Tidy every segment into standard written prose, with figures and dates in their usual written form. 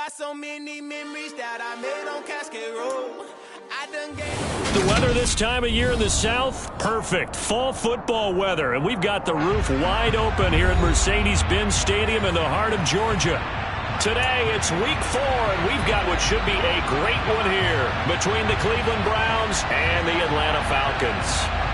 got so many memories that I made on Cascade Road. I done gave the weather this time of year in the South, perfect. Fall football weather, and we've got the roof wide open here at Mercedes-Benz Stadium in the heart of Georgia. Today, it's week 4, and we've got what should be a great one here between the Cleveland Browns and the Atlanta Falcons.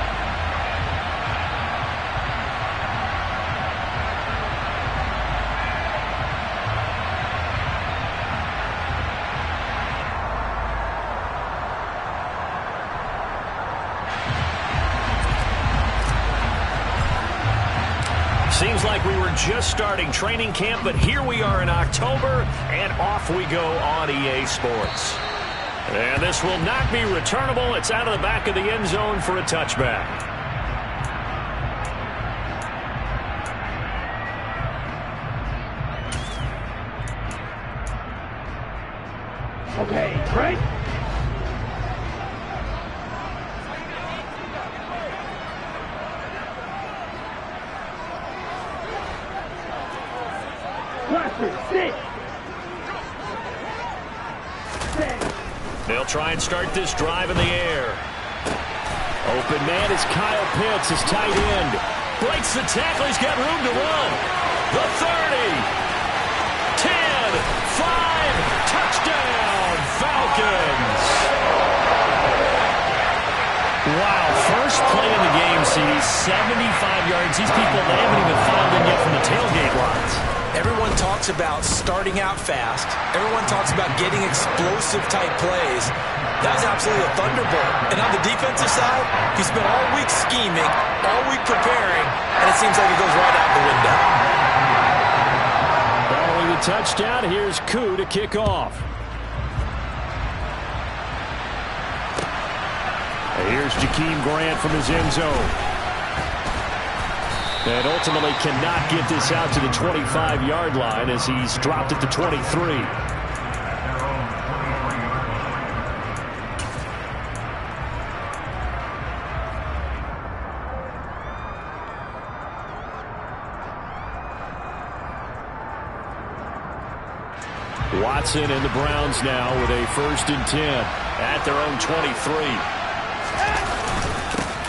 Seems like we were just starting training camp, but here we are in October, and off we go on EA Sports. And this will not be returnable. It's out of the back of the end zone for a touchback. Okay, right? They'll try and start this drive in the air. Open man is Kyle Pitts, his tight end. Breaks the tackle. He's got room to run. The 30. 10. 5. Touchdown, Falcons. Wow, first play in the game, CD, 75 yards. These people, they haven't even filed in yet from the tailgate lines. Everyone talks about starting out fast. Everyone talks about getting explosive-type plays. That was absolutely a thunderbolt. And on the defensive side, he spent all week scheming, all week preparing, and it seems like it goes right out the window. Following the touchdown, here's Koo to kick off. Here's Jakeem Grant from his end zone. And ultimately cannot get this out to the 25-yard line as he's dropped at the 23. Watson and the Browns now with a 1st and 10 at their own 23.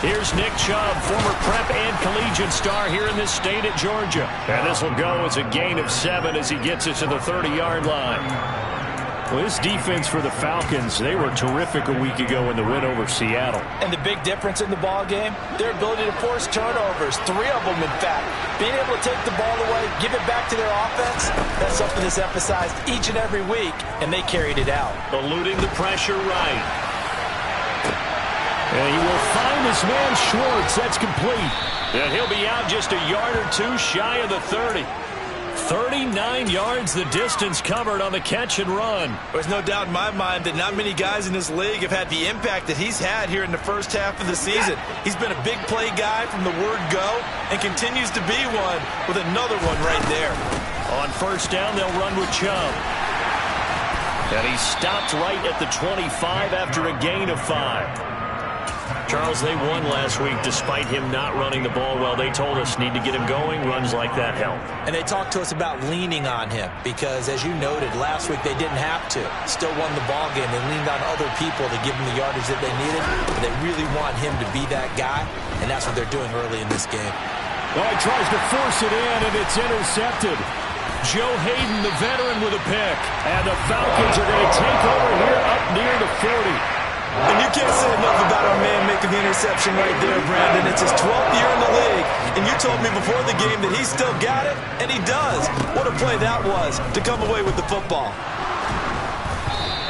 Here's Nick Chubb, former prep and collegiate star here in this state at Georgia. And this will go as a gain of 7 as he gets it to the 30-yard line. Well, this defense for the Falcons, they were terrific a week ago in the win over Seattle. And the big difference in the ball game, their ability to force turnovers, 3 of them in fact. Being able to take the ball away, give it back to their offense, that's something that's emphasized each and every week, and they carried it out. Eluding the pressure right. And he will find his man Schwartz. That's complete. And he'll be out just a yard or 2 shy of the 30. 39 yards the distance covered on the catch and run. There's no doubt in my mind that not many guys in this league have had the impact that he's had here in the first half of the season. He's been a big play guy from the word go and continues to be one with another one right there. On 1st down, they'll run with Chubb. And he stopped right at the 25 after a gain of 5. Charles, they won last week despite him not running the ball well. They told us need to get him going. Runs like that help. And they talked to us about leaning on him because, as you noted, last week they didn't have to. Still won the ball game. They leaned on other people to give them the yardage that they needed. But they really want him to be that guy, and that's what they're doing early in this game. Well, he tries to force it in, and it's intercepted. Joe Hayden, the veteran, with a pick. And the Falcons are going to take over here up near the 40. And you can't say enough about our man making the interception right there, Brandon. It's his 12th year in the league, and you told me before the game that he still got it, and he does. What a play that was to come away with the football.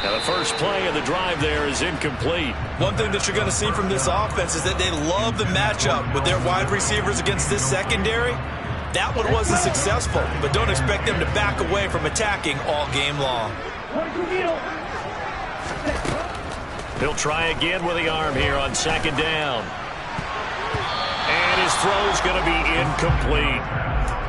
Now the first play of the drive there is incomplete. One thing that you're going to see from this offense is that they love the matchup with their wide receivers against this secondary. That one wasn't successful, but don't expect them to back away from attacking all game long. He'll try again with the arm here on 2nd down. And his throw's going to be incomplete.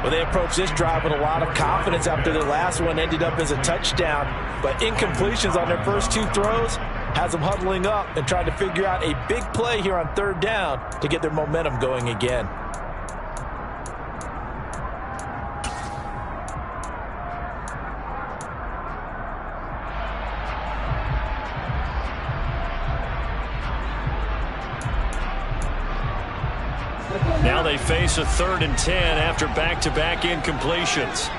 Well, they approached this drive with a lot of confidence after their last one ended up as a touchdown. But incompletions on their first 2 throws has them huddling up and trying to figure out a big play here on 3rd down to get their momentum going again. Now they face a 3rd and 10 after back-to-back incompletions.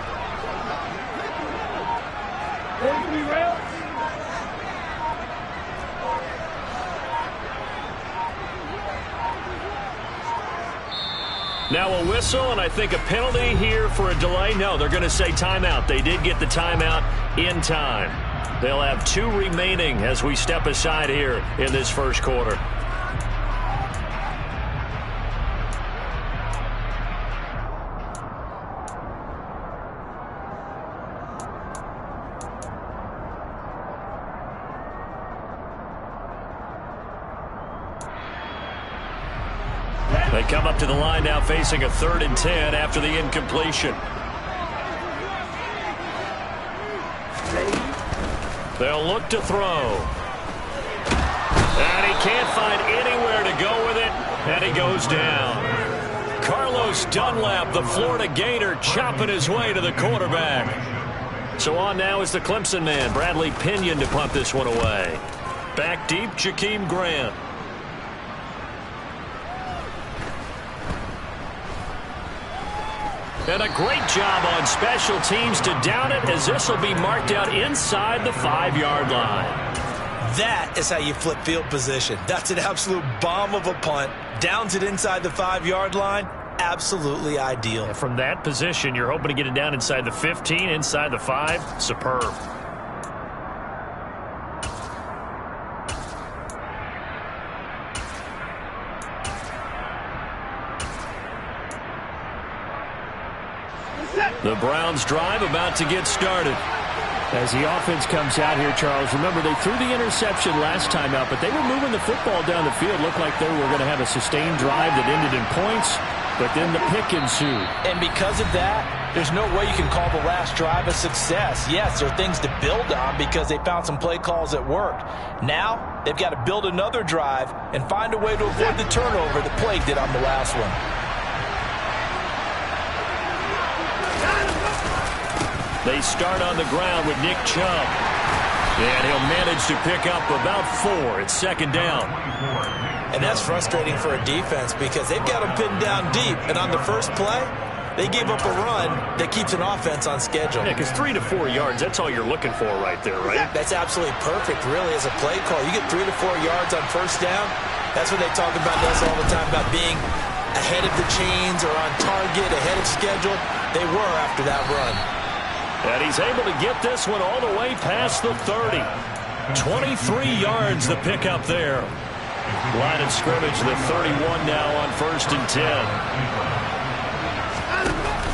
Now a whistle, and I think a penalty here for a delay. No, they're going to say timeout. They did get the timeout in time. They'll have 2 remaining as we step aside here in this first quarter. They come up to the line now facing a 3rd and 10 after the incompletion. They'll look to throw. And he can't find anywhere to go with it, and he goes down. Carlos Dunlap, the Florida Gator, chopping his way to the quarterback. So on now is the Clemson man, Bradley Pinion, to punt this one away. Back deep, Jakeem Grant. And a great job on special teams to down it, as this will be marked out inside the 5-yard line. That is how you flip field position. That's an absolute bomb of a punt. Downs it inside the 5-yard line. Absolutely ideal. And from that position, you're hoping to get it down inside the 15, inside the 5. Superb. The Browns drive about to get started. As the offense comes out here, Charles, remember they threw the interception last time out, but they were moving the football down the field. Looked like they were going to have a sustained drive that ended in points, but then the pick ensued. And because of that, there's no way you can call the last drive a success. Yes, there are things to build on because they found some play calls that worked. Now, they've got to build another drive and find a way to avoid the turnover that plagued it on the last one. They start on the ground with Nick Chubb. And he'll manage to pick up about 4. It's 2nd down. And that's frustrating for a defense because they've got them pinned down deep. And on the first play, they gave up a run that keeps an offense on schedule. Yeah, because 3 to 4 yards, that's all you're looking for right there, right? That's absolutely perfect, really, as a play call. You get 3 to 4 yards on first down. That's what they talk about us all the time, about being ahead of the chains or on target, ahead of schedule. They were after that run. And he's able to get this one all the way past the 30. 23 yards the pickup there. Line of scrimmage, the 31 now on 1st and 10.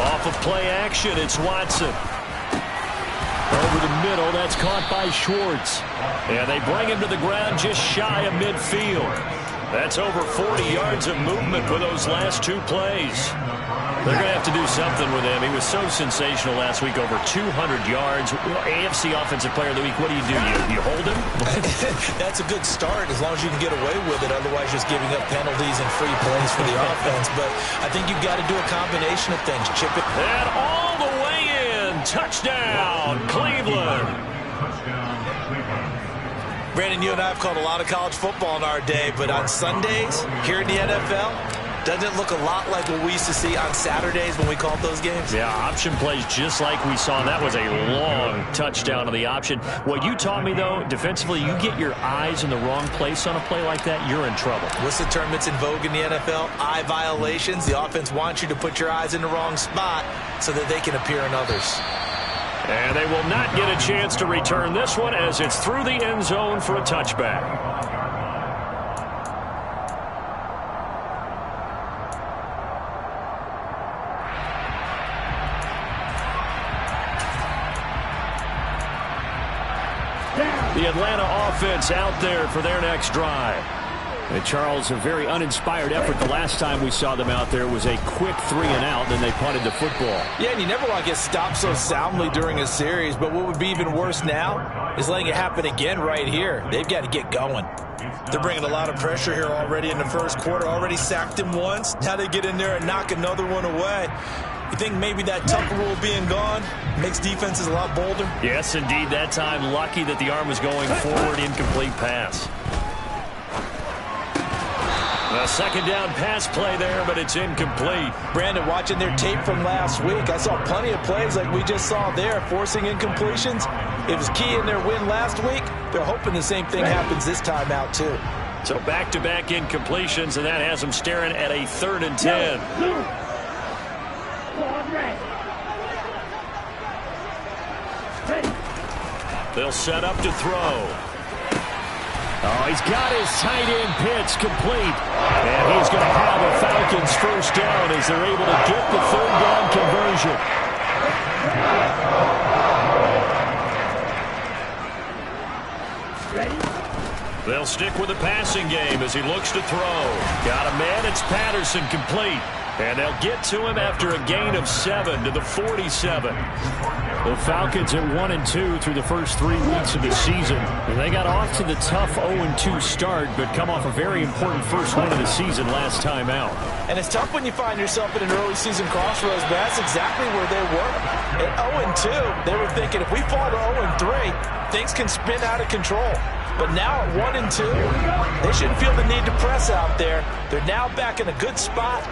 Off of play action, it's Watson. Over the middle, that's caught by Schwartz. And they bring him to the ground just shy of midfield. That's over 40 yards of movement with those last 2 plays. They're going to have to do something with him. He was so sensational last week, over 200 yards. AFC Offensive Player of the Week, what do? You hold him? That's a good start as long as you can get away with it. Otherwise, just giving up penalties and free plays for the offense. But I think you've got to do a combination of things. Chip it. And all the way in. Touchdown, Cleveland. Brandon, you and I have called a lot of college football in our day, but on Sundays here in the NFL, doesn't it look a lot like what we used to see on Saturdays when we called those games? Yeah, option plays just like we saw. That was a long touchdown on the option. What you taught me, though, defensively, you get your eyes in the wrong place on a play like that, you're in trouble. What's the term that's in vogue in the NFL? Eye violations. The offense wants you to put your eyes in the wrong spot so that they can appear in others. And they will not get a chance to return this one as it's through the end zone for a touchback. The Atlanta offense out there for their next drive. And Charles, a very uninspired effort the last time we saw them out there was a quick 3 and out, then they punted the football. Yeah, and you never want to get stopped so soundly during a series, but what would be even worse now is letting it happen again right here. They've got to get going. They're bringing a lot of pressure here already in the first quarter. Already sacked him once. Now they get in there and knock another one away. You think maybe that Tucker rule being gone makes defenses a lot bolder? Yes, indeed. That time, lucky that the arm was going forward, incomplete pass. A second down pass play there, but it's incomplete. Brandon, watching their tape from last week, I saw plenty of plays like we just saw there, forcing incompletions. It was key in their win last week. They're hoping the same thing happens this time out, too. So back-to-back incompletions, and that has them staring at a 3rd and 10. They'll set up to throw. Oh, he's got his tight end pitch complete. And he's going to have a Falcons first down as they're able to get the 3rd down conversion. They'll stick with the passing game as he looks to throw. Got a man, it's Patterson complete. And they'll get to him after a gain of 7 to the 47. The Falcons at 1-2 through the first 3 weeks of the season. And they got off to the tough 0-2 start, but come off a very important first win of the season last time out. And it's tough when you find yourself at an early season crossroads, but that's exactly where they were. At 0-2, they were thinking if we fall to 0-3, things can spin out of control. But now at 1-2, they shouldn't feel the need to press out there. They're now back in a good spot.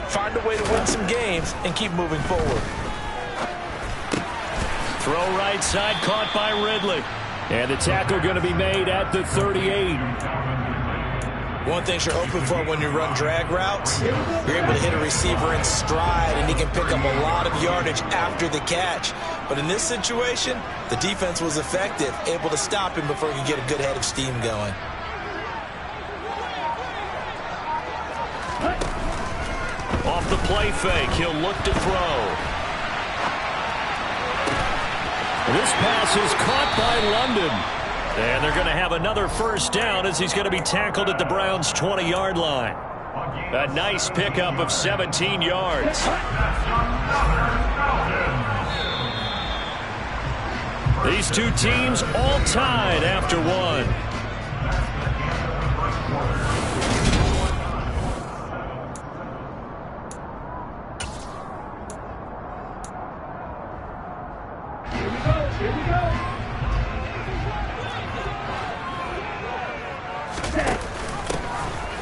Find a way to win some games and keep moving forward. Throw right side, caught by Ridley. And the tackle going to be made at the 38. One thing you're hoping for when you run drag routes, you're able to hit a receiver in stride, and he can pick up a lot of yardage after the catch. But in this situation, the defense was effective, able to stop him before he could get a good head of steam going. Off the play fake, he'll look to throw. This pass is caught by London. And they're going to have another first down as he's going to be tackled at the Browns' 20-yard line. A nice pickup of 17 yards. These two teams all tied after one.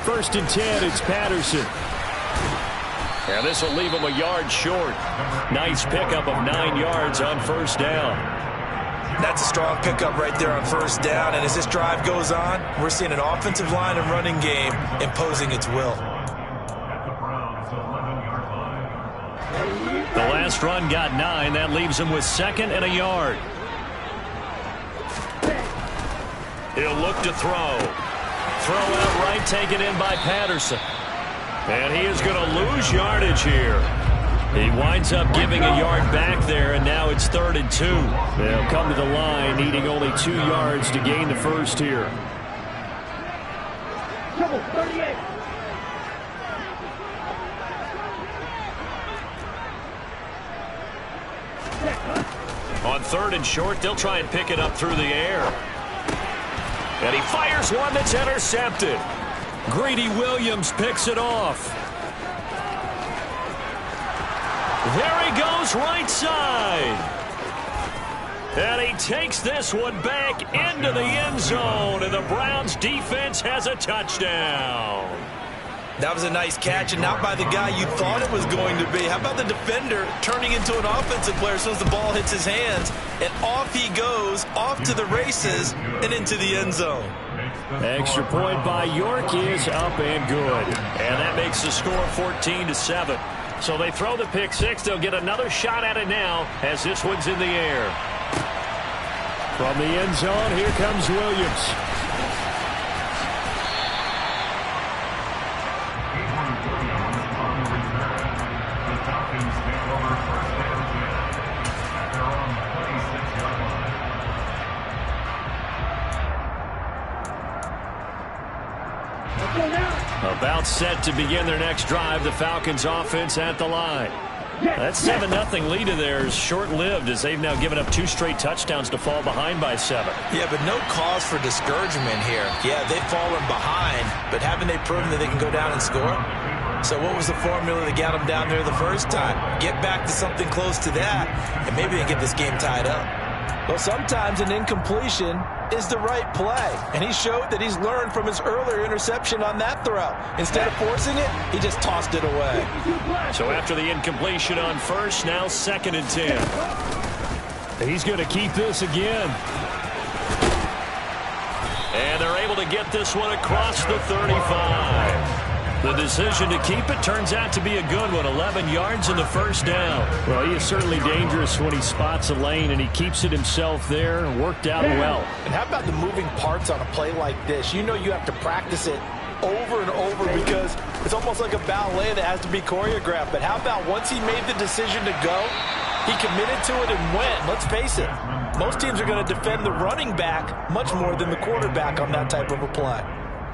First and 10, it's Patterson. And this will leave him a yard short. Nice pickup of 9 yards on first down. That's a strong pickup right there on first down. And as this drive goes on, we're seeing an offensive line and running game imposing its will. The last run got 9. That leaves him with 2nd and a yard. He'll look to throw. Throw out right, taken in by Patterson. And he is going to lose yardage here. He winds up giving a yard back there, and now it's 3rd and 2. They'll come to the line, needing only 2 yards to gain the first here. Trouble, 38. On 3rd and short, they'll try and pick it up through the air. And he fires one that's intercepted. Greedy Williams picks it off. There he goes right side. And he takes this one back into the end zone, and the Browns defense has a touchdown. That was a nice catch, and not by the guy you thought it was going to be. How about the defender turning into an offensive player as soon as the ball hits his hands, and off he goes, off to the races, and into the end zone. Extra point by York is up and good. And that makes the score 14-7. So they throw the pick six. They'll get another shot at it now as this one's in the air. From the end zone, here comes Williams. About set to begin their next drive. The Falcons offense at the line. That 7-0 lead of theirs short-lived as they've now given up 2 straight touchdowns to fall behind by 7. Yeah, but no cause for discouragement here. Yeah, they've fallen behind, but haven't they proven that they can go down and score? So what was the formula that got them down there the first time? Get back to something close to that, and maybe they get this game tied up. Well, sometimes an incompletion is the right play. And he showed that he's learned from his earlier interception on that throw. Instead of forcing it, he just tossed it away. So after the incompletion on first, now 2nd and 10. He's going to keep this again. And they're able to get this one across the 35. The decision to keep it turns out to be a good one. 11 yards in the first down. Well, he is certainly dangerous when he spots a lane, and he keeps it himself there. Worked out well. And how about the moving parts on a play like this? You know you have to practice it over and over because it's almost like a ballet that has to be choreographed. But how about once he made the decision to go, he committed to it and went. Let's face it, most teams are going to defend the running back much more than the quarterback on that type of a play.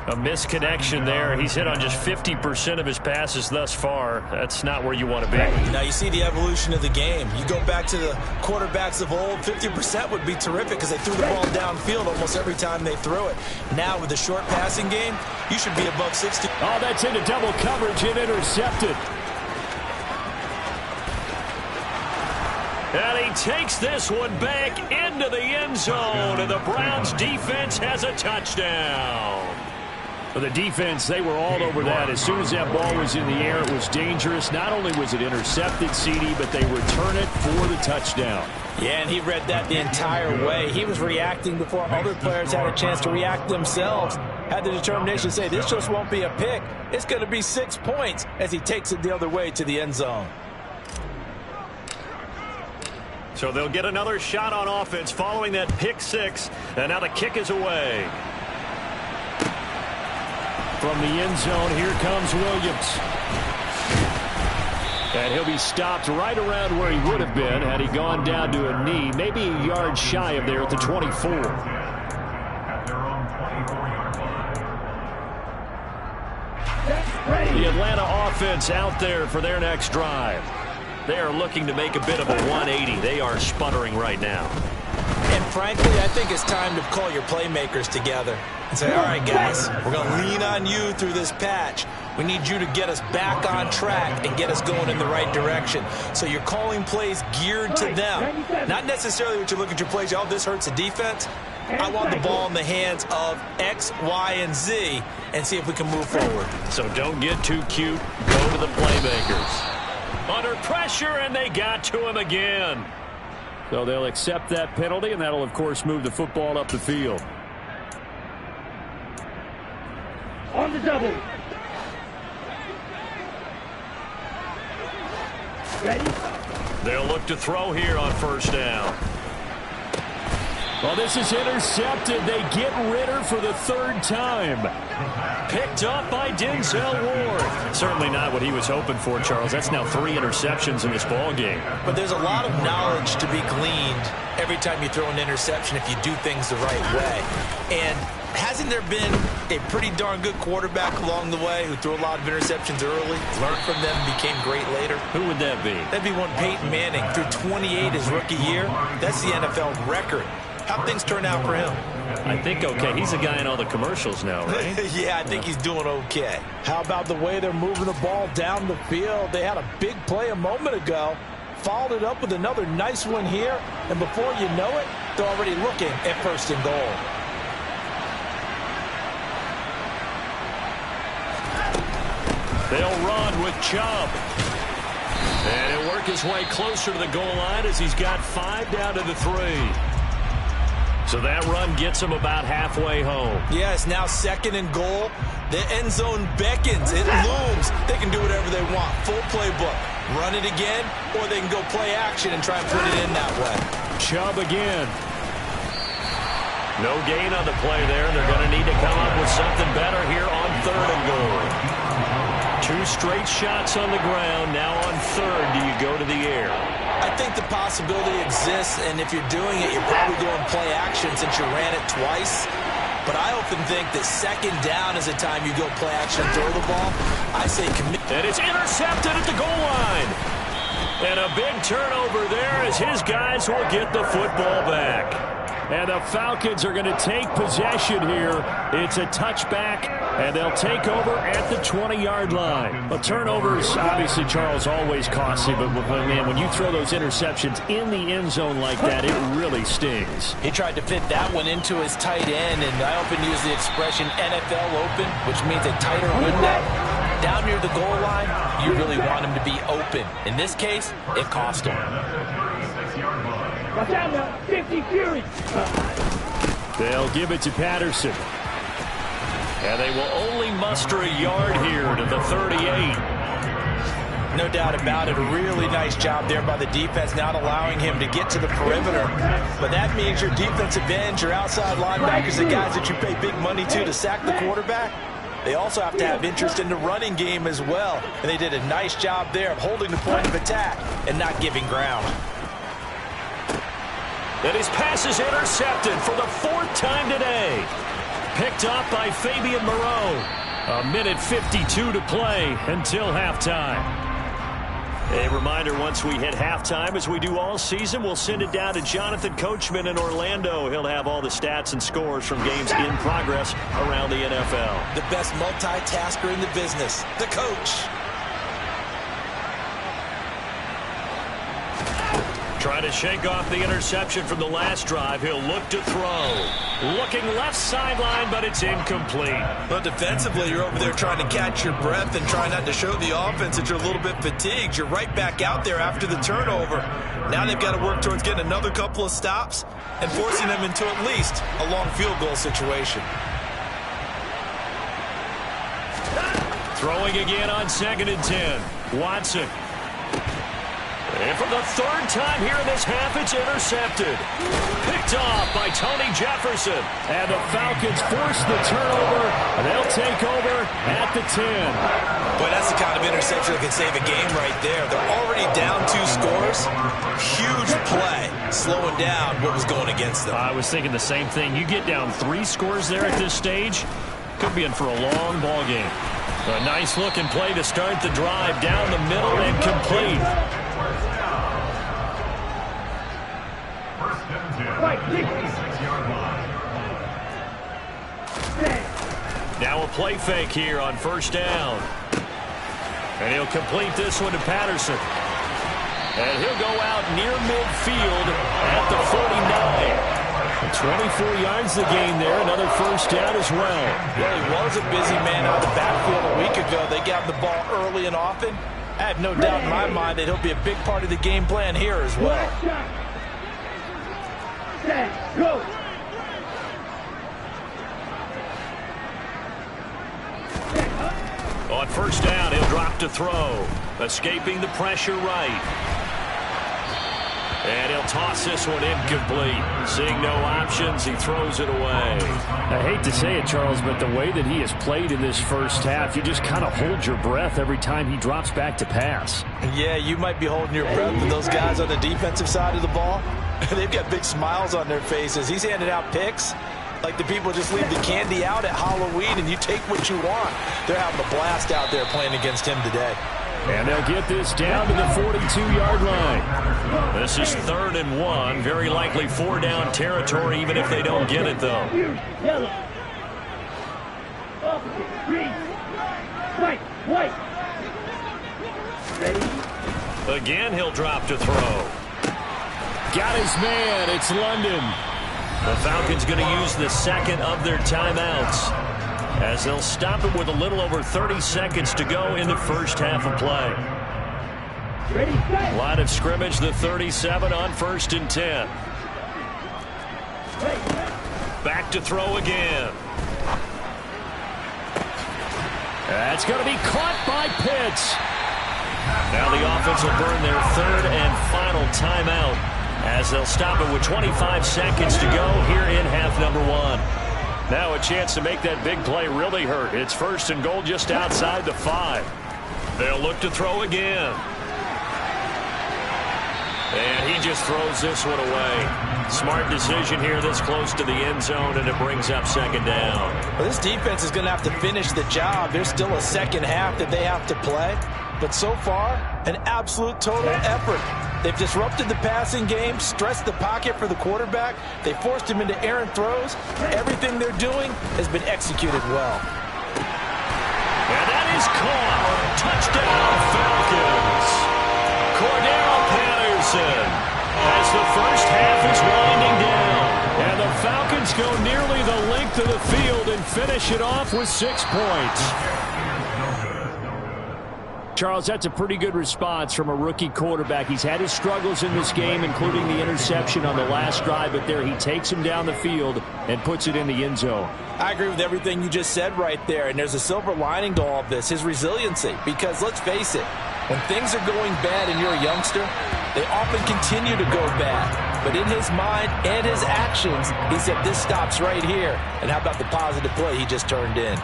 A misconnection there. He's hit on just 50% of his passes thus far. That's not where you want to be. Now you see the evolution of the game. You go back to the quarterbacks of old, 50% would be terrific because they threw the ball downfield almost every time they threw it. Now with the short passing game, you should be above 60. Oh, that's into double coverage and intercepted. And he takes this one back into the end zone, and the Browns defense has a touchdown. For the defense, they were all over that. As soon as that ball was in the air, it was dangerous. Not only was it intercepted, CD, but they return it for the touchdown. Yeah, and he read that the entire way. He was reacting before other players had a chance to react themselves. Had the determination to say, this just won't be a pick. It's going to be 6 points as he takes it the other way to the end zone. So they'll get another shot on offense following that pick 6. And now the kick is away. From the end zone, here comes Williams. And he'll be stopped right around where he would have been had he gone down to a knee, maybe a yard shy of there at the 24. The Atlanta offense out there for their next drive. They are looking to make a bit of a 180. They are sputtering right now. And frankly, I think it's time to call your playmakers together and say, all right, guys, we're going to lean on you through this patch. We need you to get us back on track and get us going in the right direction. So you're calling plays geared to them. Not necessarily what you look at your plays, oh, this hurts the defense. I want the ball in the hands of X, Y, and Z and see if we can move forward. So don't get too cute. Go to the playmakers. Under pressure, and they got to him again. So they'll accept that penalty, and that'll, of course, move the football up the field. On the double. Ready? They'll look to throw here on first down. Well, this is intercepted. They get Ritter for the 3rd time. Picked up by Denzel Ward. Certainly not what he was hoping for, Charles. That's now 3 interceptions in this ball game. But there's a lot of knowledge to be gleaned every time you throw an interception if you do things the right way. And hasn't there been a pretty darn good quarterback along the way who threw a lot of interceptions early, learned from them, became great later? Who would that be? That'd be one Peyton Manning. Threw 28 his rookie year. That's the NFL record. How'd things turn out for him? I think okay. He's a guy in all the commercials now, right? Yeah, I think he's doing okay. How about the way they're moving the ball down the field? They had a big play a moment ago. Followed it up with another nice one here. And before you know it, they're already looking at 1st and goal. They'll run with Chubb. And he'll work his way closer to the goal line as he's got 5 down to the 3. So that run gets him about halfway home. Yeah, it's now 2nd and goal. The end zone beckons. It looms. They can do whatever they want. Full playbook. Run it again, or they can go play action and try and put it in that way. Chubb again. No gain on the play there. They're going to need to come up with something better here on 3rd and goal. 2 straight shots on the ground. Now on 3rd, do you go to the air? I think the possibility exists, and if you're doing it, you're probably going play action since you ran it twice. But I often think that 2nd down is the time you go play action and throw the ball. I say commit. And it's intercepted at the goal line. And a big turnover there as his guys will get the football back. And the Falcons are going to take possession here. It's a touchback, and they'll take over at the 20-yard line. Well, turnovers, obviously, Charles, always costly, but man, when you throw those interceptions in the end zone like that, it really stings. He tried to fit that one into his tight end, and I often use the expression NFL open, which means a tighter window. Down near the goal line, you really want him to be open. In this case, it cost him. Watch out now, 50 Fury. They'll give it to Patterson. And they will only muster a yard here to the 38. No doubt about it. A really nice job there by the defense, not allowing him to get to the perimeter. But that means your defensive ends, your outside linebackers, the guys that you pay big money to sack the quarterback, they also have to have interest in the running game as well. And they did a nice job there of holding the point of attack and not giving ground. And his pass is intercepted for the 4th time today. Picked up by Fabian Moreau. A minute 52 to play until halftime. A reminder, once we hit halftime, as we do all season, we'll send it down to Jonathan Coachman in Orlando. He'll have all the stats and scores from games in progress around the NFL. The best multitasker in the business, the coach. Trying to shake off the interception from the last drive. He'll look to throw. Looking left sideline, but it's incomplete. But defensively, you're over there trying to catch your breath and try not to show the offense that you're a little bit fatigued. You're right back out there after the turnover. Now they've got to work towards getting another couple of stops and forcing them into at least a long field goal situation. Throwing again on 2nd and 10. Watson. And for the 3rd time here in this half, it's intercepted. Picked off by Tony Jefferson. And the Falcons force the turnover, and they'll take over at the 10. Boy, that's the kind of interception that can save a game right there. They're already down 2 scores. Huge play, slowing down what was going against them. I was thinking the same thing. You get down 3 scores there at this stage, could be in for a long ball game. A nice looking play to start the drive down the middle and complete. Now a play fake here on 1st down. And he'll complete this one to Patterson. And he'll go out near midfield at the 49. 24 yards the gain there. Another 1st down as well. Well, he was a busy man out of the backfield a week ago. They got the ball early and often. I have no doubt in my mind that he'll be a big part of the game plan here as well. Go. On 1st down, he'll drop to throw. Escaping the pressure right. And he'll toss this one incomplete. Seeing no options, he throws it away. I hate to say it, Charles, but the way that he has played in this 1st half, you just kind of hold your breath every time he drops back to pass. Yeah, you might be holding your breath, but those guys on the defensive side of the ball, they've got big smiles on their faces. He's handing out picks like the people just leave the candy out at Halloween and you take what you want. They're having a blast out there playing against him today. And they'll get this down to the 42-yard line. This is 3rd and 1. Very likely 4-down territory, even if they don't get it, though. Yellow. Opposite. Green. White. Ready? Again, he'll drop to throw. Got his man. It's London. The Falcons going to use the 2nd of their timeouts, as they'll stop it with a little over 30 seconds to go in the 1st half of play. Ready, set. Line of scrimmage, the 37 on 1st and 10. Back to throw again. That's going to be caught by Pitts. Now the offense will burn their 3rd and final timeout, as they'll stop it with 25 seconds to go here in half number 1. Now a chance to make that big play really hurt. It's 1st and goal just outside the 5. They'll look to throw again. And he just throws this one away. Smart decision here this close to the end zone, and it brings up 2nd down. Well, this defense is going to have to finish the job. There's still a 2nd half that they have to play. But so far, an absolute total effort. They've disrupted the passing game, stressed the pocket for the quarterback. They forced him into errant throws. Everything they're doing has been executed well. And that is caught. Touchdown, Falcons. Cordell Patterson as the first half is winding down. And the Falcons go nearly the length of the field and finish it off with 6 points. Charles, that's a pretty good response from a rookie quarterback. He's had his struggles in this game, including the interception on the last drive, but there he takes him down the field and puts it in the end zone. I agree with everything you just said right there, and there's a silver lining to all of this, his resiliency. Because let's face it, when things are going bad and you're a youngster, they often continue to go bad. But in his mind and his actions, he said, this stops right here. And how about the positive play he just turned in?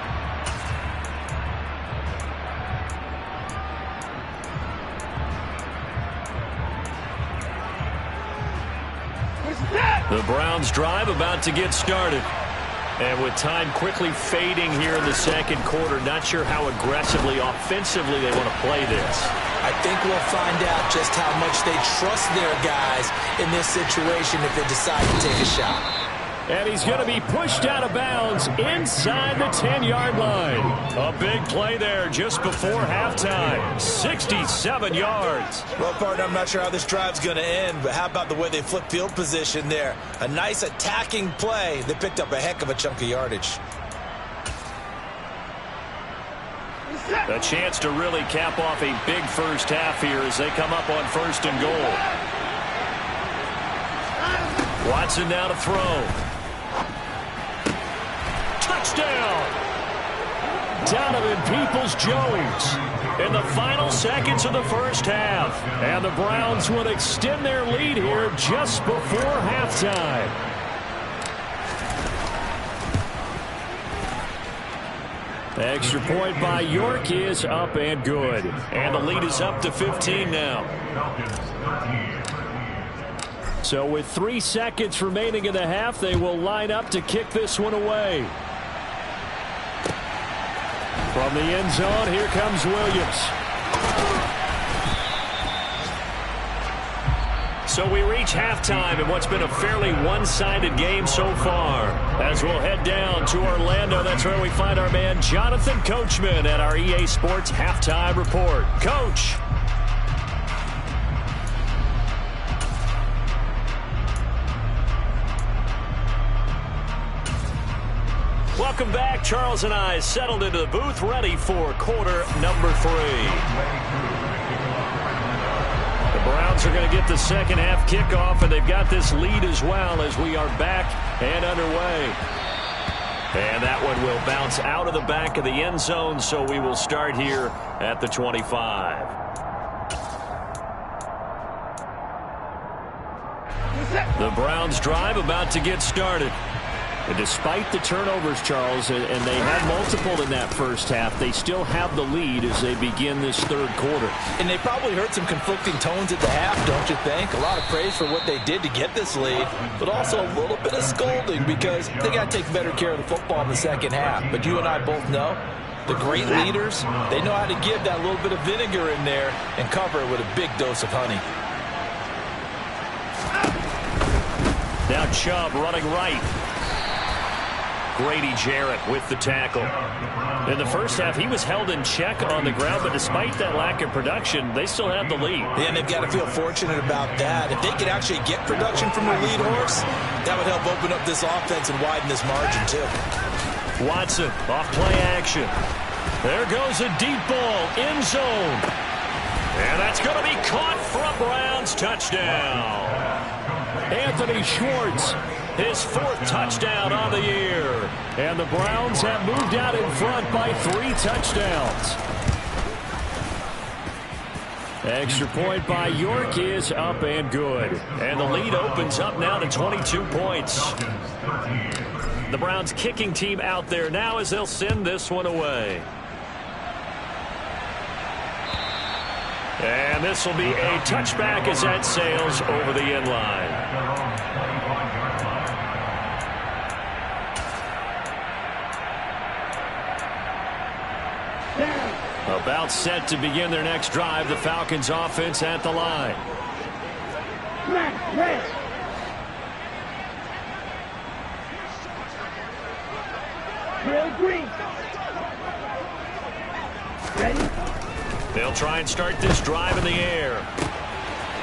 The Browns drive about to get started. And with time quickly fading here in the second quarter, not sure how aggressively, offensively they want to play this. I think we'll find out just how much they trust their guys in this situation if they decide to take a shot. And he's going to be pushed out of bounds inside the 10-yard line. A big play there just before halftime. 67 yards. Well, partner, I'm not sure how this drive's going to end, but how about the way they flip field position there? A nice attacking play. They picked up a heck of a chunk of yardage. A chance to really cap off a big first half here as they come up on 1st and goal. Watson now to throw. Touchdown! Donovan Peoples-Jones in the final seconds of the first half. And the Browns will extend their lead here just before halftime. Extra point by York is up and good. And the lead is up to 15 now. So with 3 seconds remaining in the half, they will line up to kick this one away. From the end zone, here comes Williams. So we reach halftime in what's been a fairly one-sided game so far. As we'll head down to Orlando, that's where we find our man Jonathan Coachman at our EA Sports Halftime Report. Coach. Welcome back. Charles and I settled into the booth, ready for quarter number 3. The Browns are going to get the second half kickoff, and they've got this lead as well as we are back and underway. And that one will bounce out of the back of the end zone, so we will start here at the 25. The Browns drive about to get started. And despite the turnovers, Charles, and they had multiple in that first half, they still have the lead as they begin this third quarter. And they probably heard some conflicting tones at the half, don't you think? A lot of praise for what they did to get this lead, but also a little bit of scolding because they got to take better care of the football in the second half. But you and I both know the great leaders, they know how to give that little bit of vinegar in there and cover it with a big dose of honey. Now Chubb running right. Grady Jarrett with the tackle. In the first half, he was held in check on the ground, but despite that lack of production, they still have the lead. Yeah, and they've got to feel fortunate about that. If they could actually get production from their lead horse, that would help open up this offense and widen this margin, too. Watson, off play action. There goes a deep ball, end zone. And that's going to be caught for a Browns touchdown. Anthony Schwartz, his 4th touchdown on the year. And the Browns have moved out in front by 3 touchdowns. Extra point by York is up and good. And the lead opens up now to 22 points. The Browns kicking team out there now as they'll send this one away. And this will be a touchback as that sails over the end line. About set to begin their next drive, the Falcons offense at the line. Smack, red. Drill green. Ready? They'll try and start this drive in the air.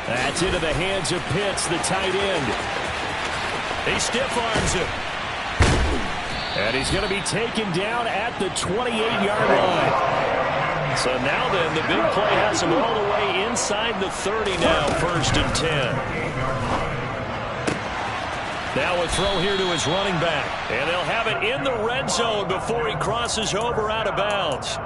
That's into the hands of Pitts, the tight end. He stiff arms him. And he's going to be taken down at the 28-yard line. So now then, the big play has him all the way inside the 30 now, 1st and 10. Now a throw here to his running back. And they'll have it in the red zone before he crosses over out of bounds.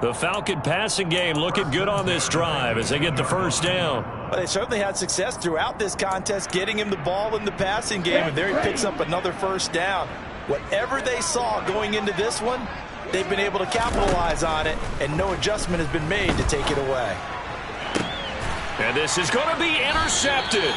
The Falcon passing game looking good on this drive as they get the 1st down. Well, they certainly had success throughout this contest getting him the ball in the passing game, and there he picks up another 1st down. Whatever they saw going into this one, they've been able to capitalize on it, and no adjustment has been made to take it away. And this is going to be intercepted.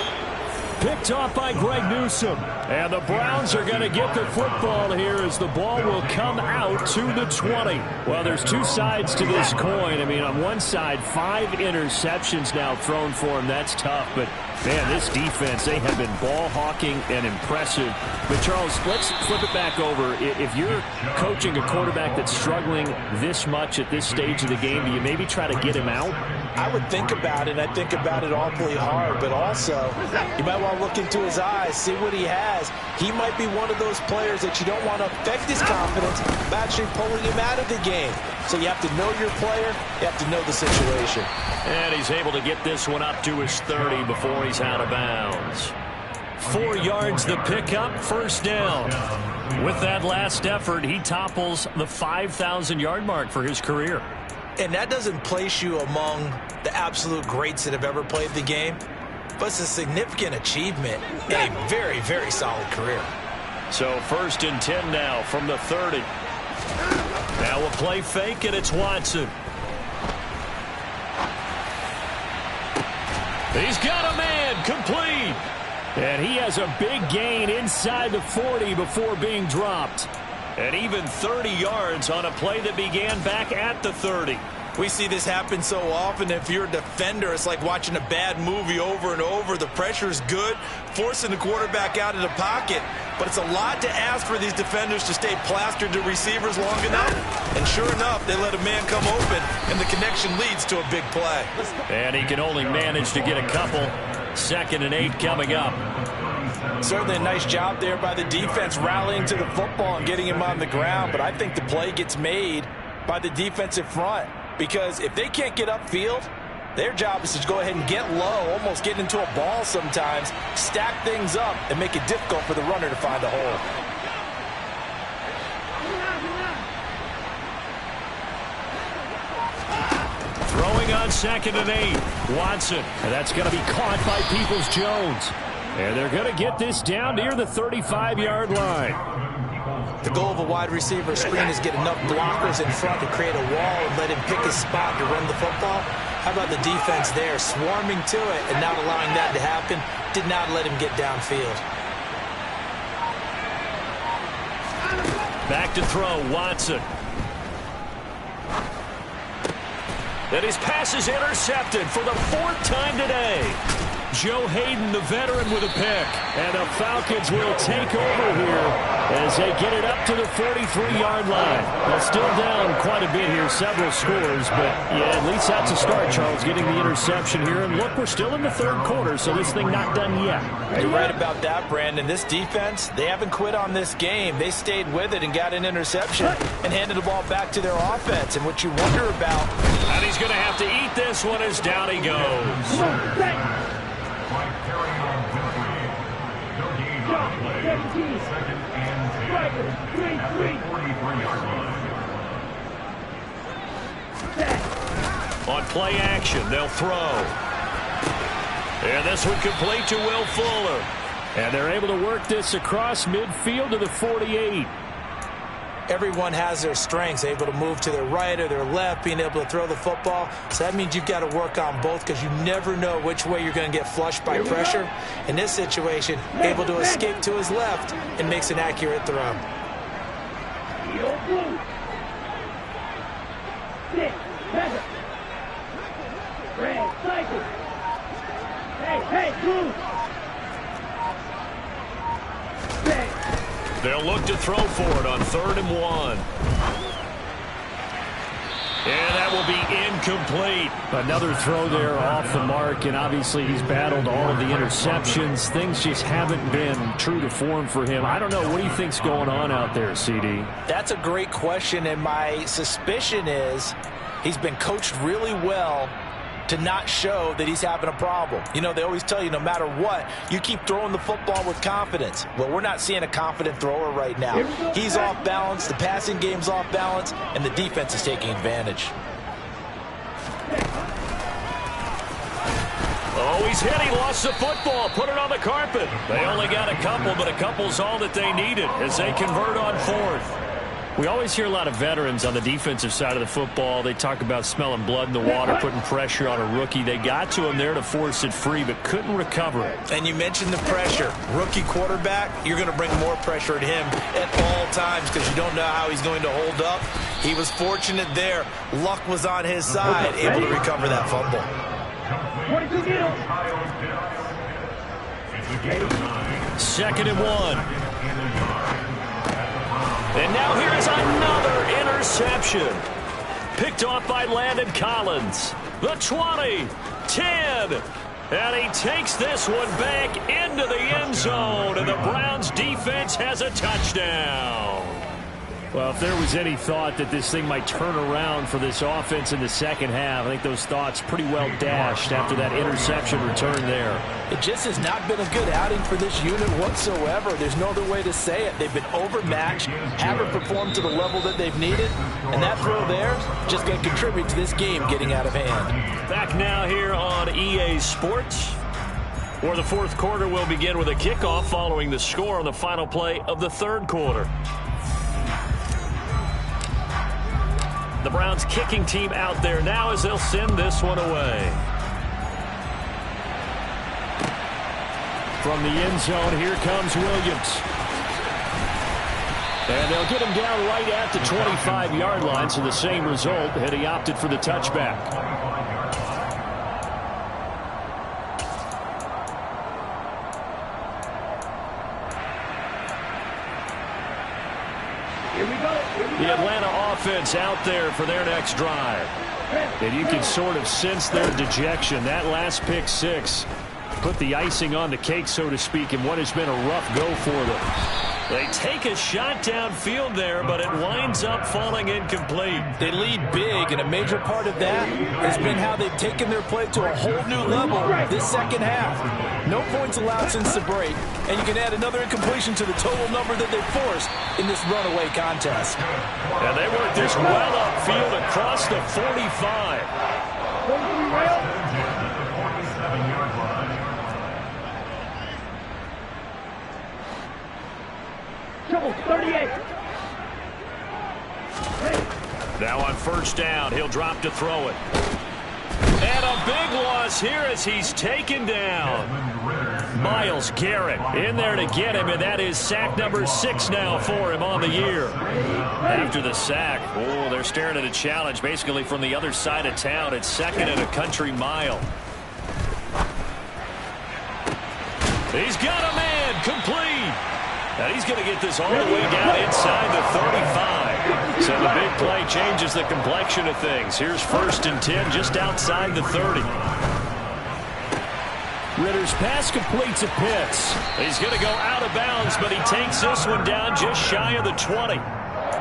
Picked off by Greg Newsome. And the Browns are going to get the football here as the ball will come out to the 20. Well, there's two sides to this coin. I mean, on one side, 5 interceptions now thrown for him. That's tough. But, man, this defense, they have been ball hawking and impressive. But, Charles, let's flip it back over. If you're coaching a quarterback that's struggling this much at this stage of the game, do you maybe try to get him out? I would think about it. I think about it awfully hard. But also, you might want to look into his eyes, see what he has. He might be one of those players that you don't want to affect his confidence by actually pulling him out of the game. So you have to know your player. You have to know the situation. And he's able to get this one up to his 30 before he's out of bounds. 4 yards the pickup, 1st down. With that last effort, he topples the 5,000-yard mark for his career. And that doesn't place you among the absolute greats that have ever played the game, but it's a significant achievement and a very, very solid career. So 1st and 10 now from the 30. Now a play fake, and it's Watson. He's got a man, complete. And he has a big gain inside the 40 before being dropped. And even 30 yards on a play that began back at the 30. We see this happen so often. If you're a defender, it's like watching a bad movie over and over. The pressure is good, forcing the quarterback out of the pocket. But it's a lot to ask for these defenders to stay plastered to receivers long enough. And sure enough, they let a man come open, and the connection leads to a big play. And he can only manage to get a couple. 2nd and 8 coming up. Certainly a nice job there by the defense rallying to the football and getting him on the ground. But I think the play gets made by the defensive front. Because if they can't get upfield, their job is to go ahead and get low, almost get into a ball sometimes, stack things up, and make it difficult for the runner to find a hole. Throwing on 2nd and 8. Watson. And that's going to be caught by Peoples-Jones. And they're going to get this down near the 35-yard line. The goal of a wide receiver screen is get enough blockers in front to create a wall and let him pick a spot to run the football. How about the defense there, swarming to it and not allowing that to happen? Did not let him get downfield. Back to throw, Watson. And his pass is intercepted for the 4th time today. Joe Hayden, the veteran, with a pick. And the Falcons will take over here as they get it up to the 43-yard line. They're still down quite a bit here, several scores, but yeah, at least that's a start, Charles, getting the interception here. And look, we're still in the 3rd quarter, so this thing not done yet. You're right about that, Brandon. This defense, they haven't quit on this game. They stayed with it and got an interception and handed the ball back to their offense. And what you wonder about... And he's going to have to eat this one as down he goes. On play action, they'll throw. And this one complete to Will Fuller. And they're able to work this across midfield to the 48. Everyone has their strengths, able to move to their right or their left, being able to throw the football. So that means you've got to work on both because you never know which way you're going to get flushed by pressure. In this situation, able to escape to his left and makes an accurate throw. Hey, move! They'll look to throw for it on 3rd and 1. And that will be incomplete. Another throw there off the mark, and obviously he's battled all of the interceptions. Things just haven't been true to form for him. I don't know. What do you think's going on out there, CD? That's a great question, and my suspicion is he's been coached really well to not show that he's having a problem. You know, they always tell you no matter what, you keep throwing the football with confidence. Well, we're not seeing a confident thrower right now. He's off balance, the passing game's off balance, and the defense is taking advantage. Oh, he's hit. He lost the football. Put it on the carpet. They only got a couple, but a couple's all that they needed as they convert on 4th. We always hear a lot of veterans on the defensive side of the football. They talk about smelling blood in the water, putting pressure on a rookie. They got to him there to force it free, but couldn't recover it. And you mentioned the pressure. Rookie quarterback, you're going to bring more pressure at him at all times because you don't know how he's going to hold up. He was fortunate there. Luck was on his side, able to recover that fumble. 22 2nd and 1. And now here is another interception. Picked off by Landon Collins. The 20, 10. And he takes this one back into the end zone. And the Browns defense has a touchdown. Well, if there was any thought that this thing might turn around for this offense in the second half, I think those thoughts pretty well dashed after that interception return there. It just has not been a good outing for this unit whatsoever. There's no other way to say it. They've been overmatched, haven't performed to the level that they've needed, and that throw there is just going to contribute to this game getting out of hand. Back now here on EA Sports, where the 4th quarter will begin with a kickoff following the score on the final play of the 3rd quarter. The Browns kicking team out there now as they'll send this one away. From the end zone, here comes Williams. And they'll get him down right at the 25-yard line, so the same result had he opted for the touchback. The Atlanta offense out there for their next drive. And you can sort of sense their dejection. That last pick 6 put the icing on the cake, so to speak, in what has been a rough go for them. They take a shot downfield there, but it winds up falling incomplete. They lead big, and a major part of that has been how they've taken their play to a whole new level this second half. No points allowed since the break, and you can add another incompletion to the total number that they forced in this runaway contest. And they work this well upfield across the 45. Trouble 38. Now on 1st down, he'll drop to throw it. And a big loss here as he's taken down. Myles Garrett in there to get him, and that is sack number 6 now for him on the year. After the sack, oh, they're staring at a challenge basically from the other side of town. It's 2nd and a country mile. He's got a man, complete. And he's going to get this all the way down inside the 35. So the big play changes the complexion of things. Here's 1st and 10 just outside the 30. Ritter's pass completes a Pitts. He's going to go out of bounds, but he takes this one down just shy of the 20.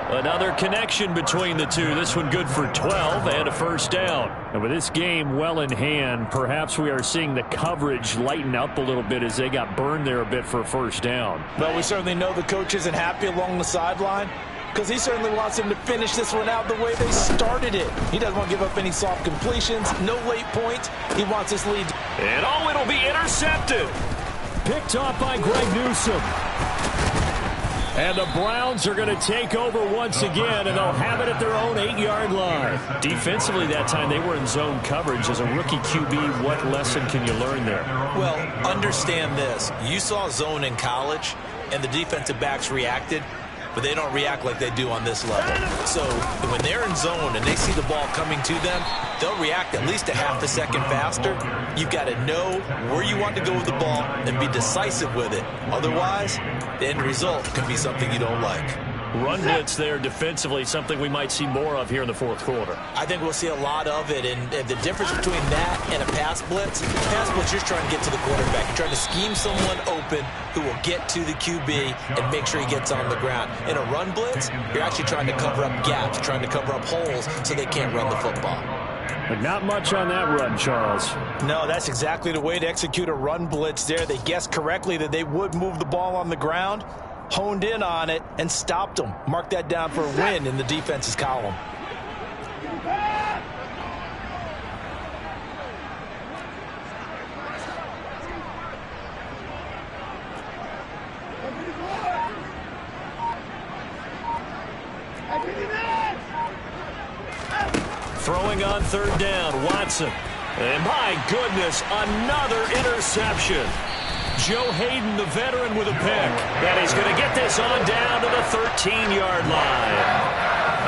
Another connection between the two. This one good for 12 and a 1st down. And with this game well in hand, perhaps we are seeing the coverage lighten up a little bit as they got burned there a bit for a 1st down. But we certainly know the coach isn't happy along the sideline because he certainly wants them to finish this one out the way they started it. He doesn't want to give up any soft completions, no late points. He wants this lead. And oh, it'll be intercepted. Picked off by Greg Newsome. And the Browns are going to take over once again, and they'll have it at their own 8-yard line. Defensively that time, they were in zone coverage. As a rookie QB, what lesson can you learn there? Well, understand this. You saw zone in college, and the defensive backs reacted. but they don't react like they do on this level. So when they're in zone and they see the ball coming to them, they'll react at least a half a second faster. You've got to know where you want to go with the ball and be decisive with it. Otherwise, the end result can be something you don't like. Run blitz there defensively, something we might see more of here in the fourth quarter. I think we'll see a lot of it, and the difference between that and a pass blitz, you're trying to get to the quarterback. You're trying to scheme someone open who will get to the QB and make sure he gets on the ground. In a run blitz, you're actually trying to cover up gaps, trying to cover up holes so they can't run the football. But not much on that run, Charles. No, that's exactly the way to execute a run blitz there. They guessed correctly that they would move the ball on the ground, honed in on it, and stopped them. Mark that down for a win in the defense's column. Throwing on third down, Watson. And my goodness, another interception. Joe Hayden, the veteran, with a pick. And he's going to get this on down to the 13-yard line.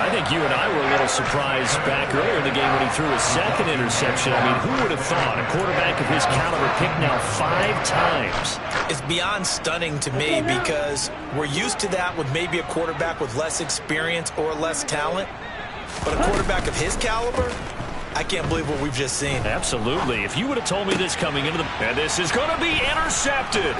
I think you and I were a little surprised back earlier in the game when he threw his second interception. I mean, who would have thought a quarterback of his caliber picked now 5 times? It's beyond stunning to me because we're used to that with maybe a quarterback with less experience or less talent. But a quarterback of his caliber, I can't believe what we've just seen. Absolutely. If you would have told me this coming into the... And this is going to be intercepted.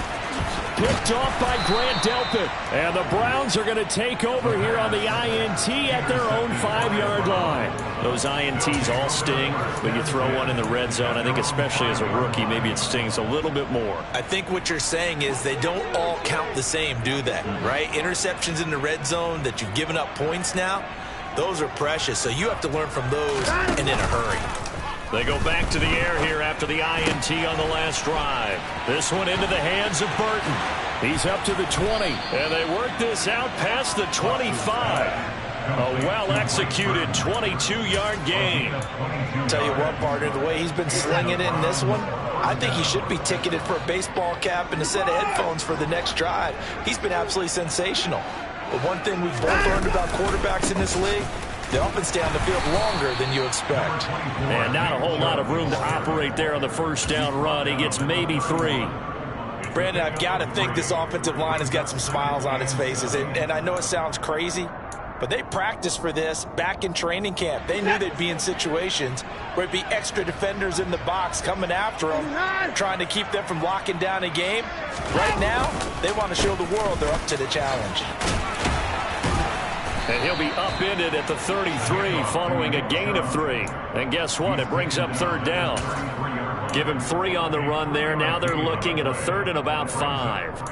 Picked off by Grant Delpit. And the Browns are going to take over here on the INT at their own 5-yard line. Those INTs all sting, but you throw one in the red zone. I think especially as a rookie, maybe it stings a little bit more. I think what you're saying is they don't all count the same, do they? Right? Interceptions in the red zone that you've given up points now, those are precious, so you have to learn from those and in a hurry. They go back to the air here after the INT on the last drive. This one into the hands of Burton. He's up to the 20, and they work this out past the 25. A well-executed 22-yard gain. Tell you what, partner, the way he's been slinging it in this one, I think he should be ticketed for a baseball cap and a set of headphones for the next drive. He's been absolutely sensational. But one thing we've both learned about quarterbacks in this league, they often stay on the field longer than you expect. And not a whole lot of room to operate there on the first down run. He gets maybe 3. Brandon, I've got to think this offensive line has got some smiles on its faces. And I know it sounds crazy, but they practiced for this back in training camp. They knew they'd be in situations where it'd be extra defenders in the box coming after them, trying to keep them from locking down a game. Right now, they want to show the world they're up to the challenge. And he'll be upended at the 33 following a gain of 3. And guess what? It brings up third down. Give him 3 on the run there. Now they're looking at a 3rd and about 5.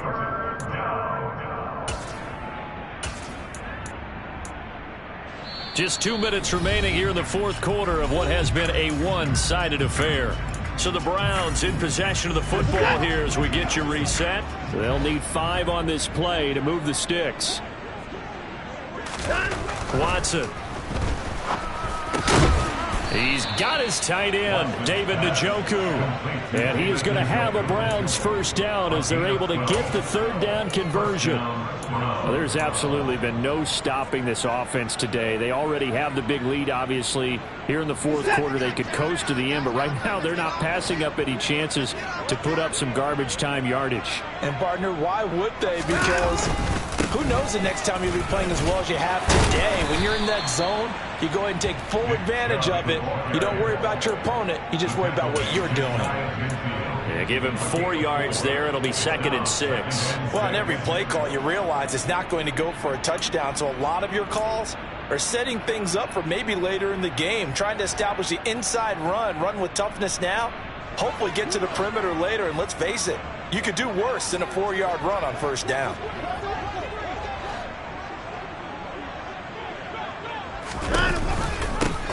Just 2 minutes remaining here in the fourth quarter of what has been a one-sided affair. So the Browns in possession of the football here as we get you reset. They'll need 5 on this play to move the sticks. Watson. He's got his tight end, David Njoku. And he is going to have a Browns first down as they're able to get the third down conversion. Well, there's absolutely been no stopping this offense today. They already have the big lead, obviously. Here in the fourth quarter, they could coast to the end, but right now they're not passing up any chances to put up some garbage time yardage. And, partner, why would they? Because who knows the next time you'll be playing as well as you have today. When you're in that zone, you go ahead and take full advantage of it. You don't worry about your opponent. You just worry about what you're doing. Yeah, give him 4 yards there. It'll be 2nd and 6. Well, on every play call, you realize it's not going to go for a touchdown. So a lot of your calls are setting things up for maybe later in the game, trying to establish the inside run with toughness now, hopefully get to the perimeter later. And let's face it, you could do worse than a 4-yard run on first down.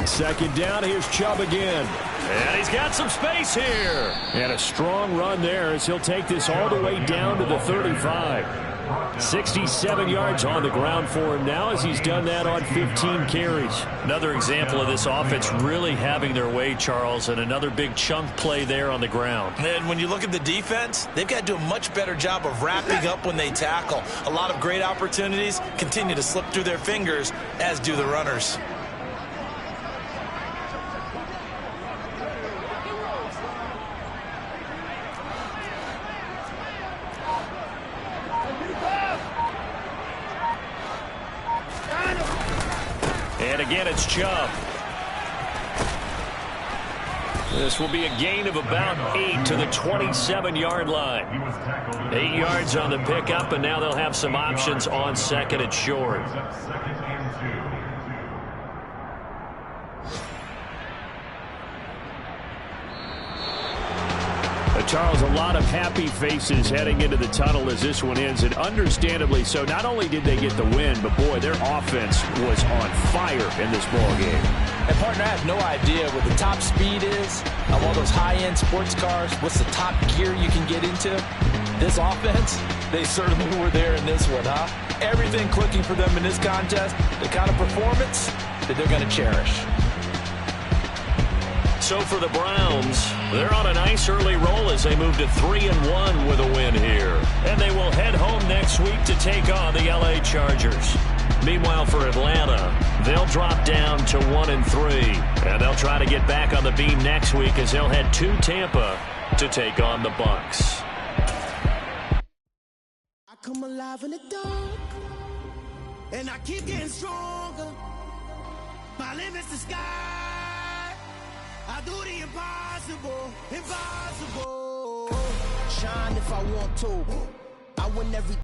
Second down, here's Chubb again. And he's got some space here. And a strong run there as he'll take this all the way down to the 35. 67 yards on the ground for him now as he's done that on 15 carries. Another example of this offense really having their way, Charles, and another big chunk play there on the ground. And when you look at the defense, they've got to do a much better job of wrapping up when they tackle. A lot of great opportunities continue to slip through their fingers, as do the runners. And again, it's Chubb. This will be a gain of about 8 to the 27-yard line. 8 yards on the pickup, and now they'll have some options on second and short. Charles, a lot of happy faces heading into the tunnel as this one ends, and understandably so. Not only did they get the win, but boy, their offense was on fire in this ball game. And partner, I have no idea what the top speed is of all those high-end sports cars. What's the top gear you can get into? This offense, they certainly were there in this one, huh? Everything clicking for them in this contest, the kind of performance that they're going to cherish. So for the Browns, they're on a nice early roll as they move to 3-1 with a win here. And they will head home next week to take on the LA Chargers. Meanwhile, for Atlanta, they'll drop down to 1-3. And they'll try to get back on the beam next week as they'll head to Tampa to take on the Bucs. I come alive in the dark, and I keep getting stronger. My limit's the sky. I do the impossible, impossible. Shine if I want to. I win every